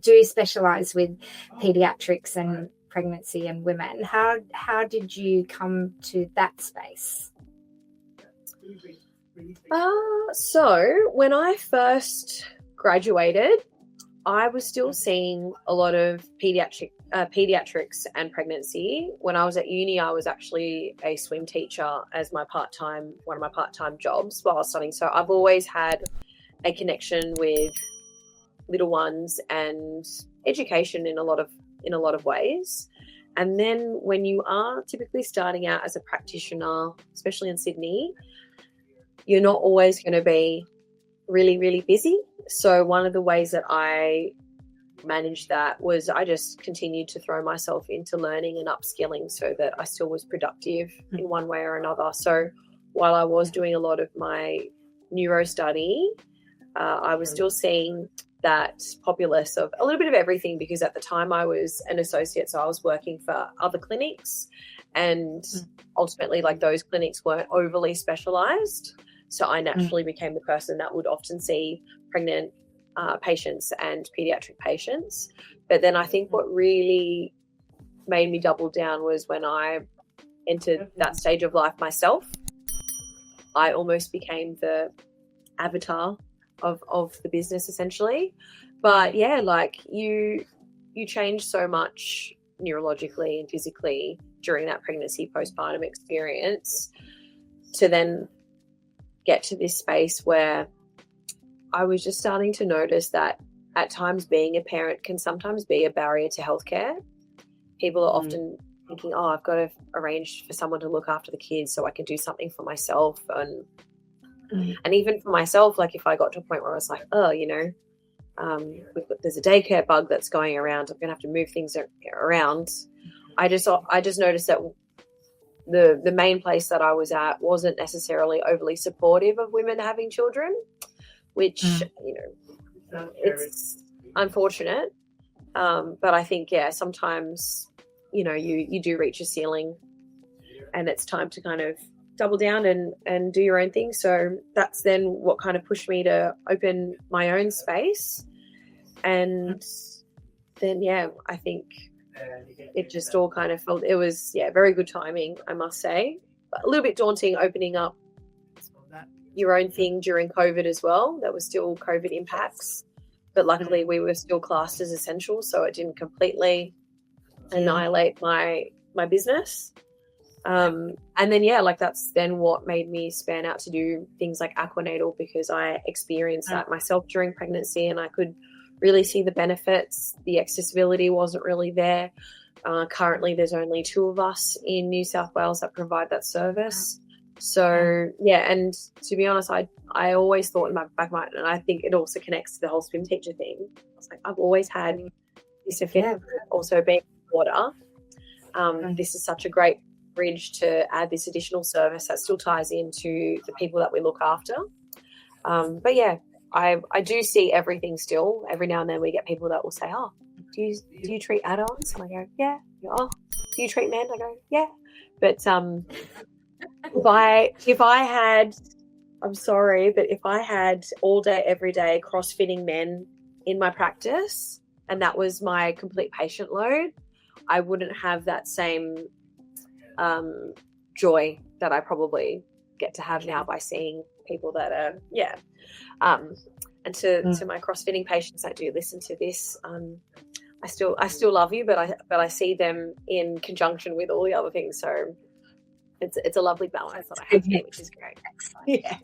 do specialise with paediatrics and pregnancy and women. How did you come to that space? So when I first graduated, I was still seeing a lot of pediatrics and pregnancy. When I was at uni, I was actually a swim teacher as one of my part-time jobs while I was studying. So I've always had a connection with little ones and education in a lot of ways. And then when you are typically starting out as a practitioner, especially in Sydney, you're not always going to be really, really busy. So one of the ways that I managed that was I just continued to throw myself into learning and upskilling so that I still was productive in one way or another. So while I was doing a lot of my neuro study, I was still seeing that populace of a little bit of everything, because at the time I was an associate, so I was working for other clinics, and ultimately like those clinics weren't overly specialized. So I naturally became the person that would often see pregnant patients and pediatric patients. But then I think what really made me double down was when I entered that stage of life myself. I almost became the avatar of the business essentially. But yeah, like you change so much neurologically and physically during that pregnancy postpartum experience to then get to this space where I was just starting to notice that at times being a parent can sometimes be a barrier to healthcare. People are often thinking, oh, I've got to arrange for someone to look after the kids so I can do something for myself. And even for myself, like if I got to a point where I was like, oh, there's a daycare bug that's going around, I'm going to have to move things around. I just noticed that the main place that I was at wasn't necessarily overly supportive of women having children, which, it's unfortunate. But I think, sometimes, you do reach a ceiling and it's time to kind of double down and do your own thing. So that's then what kind of pushed me to open my own space. And then, I think it just all kind of felt, it was, very good timing, I must say. But a little bit daunting opening up your own thing during COVID as well. There was still COVID impacts, but luckily we were still classed as essential, so it didn't completely annihilate my business. And then, that's then what made me span out to do things like Aquanatal, because I experienced that myself during pregnancy and I could really see the benefits. The accessibility wasn't really there. Currently, there's only 2 of us in New South Wales that provide that service. So, and to be honest, I always thought in my back of my mind, and I think it also connects to the whole swim teacher thing. I was like, I've always had this affair, also being water. This is such a great bridge to add this additional service that still ties into the people that we look after. But I do see everything still. Every now and then we get people that will say, oh, do you treat add-ons? And I go, yeah. Oh, do you treat men? I go, yeah. But if I had, I'm sorry, but if I had all day, every day cross-fitting men in my practice and that was my complete patient load, I wouldn't have that same joy that I probably get to have now by seeing people that are, and to my cross-fitting patients that do listen to this, I still love you, but I see them in conjunction with all the other things. So it's a lovely balance that I have here, which is great. Yes.